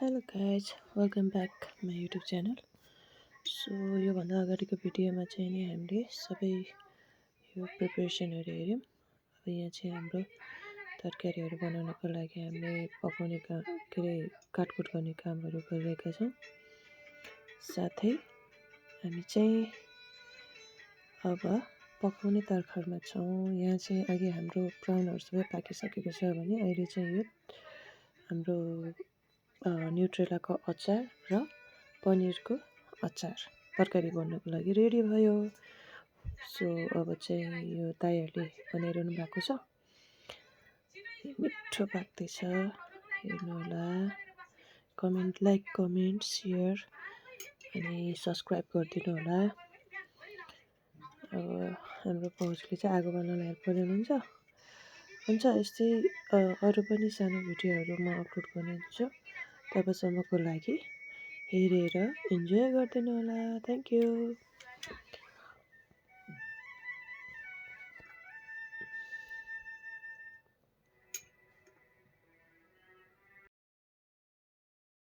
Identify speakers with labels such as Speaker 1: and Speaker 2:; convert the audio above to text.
Speaker 1: Hello guys, welcome back my YouTube channel. So योभन्दा अगाडिको भिडियोमा चाहिँ नि हामीले सबै यो प्रिपरेसनहरू हेऱ्यौँ। अब यहाँ चाहिँ हाम्रो तरकारीहरू बनाउनको लागि हामीले पकाउने काम के अरे काटकुट गर्ने कामहरू गरिरहेका छौँ। साथै हामी चाहिँ अब पकाउने तर्खरमा छौँ। यहाँ चाहिँ अघि हाम्रो प्राउनहरू सबै पाकिसकेको छ भने अहिले चाहिँ यो हाम्रो न्युट्रेलाको अचार र पनिरको अचार तरकारी बनाउनको लागि रेडी भयो। सो अब चाहिँ यो दाइहरूले बनाइरहनु भएको छ, मिठो पाक्दैछ, हेर्नु होला। लाइक कमेन्ट सेयर अनि सब्सक्राइब गरिदिनु होला। अब हाम्रो पहुँचले चाहिँ आगो बनाउन हेल्प गरिदिनुहुन्छ। हुन्छ यस्तै अरू पनि सानो भिडियोहरू म अपलोड गर्ने हुन्छु। तबसम्मको लागि हेरेर इन्जोय गरिदिनु होला। Thank you.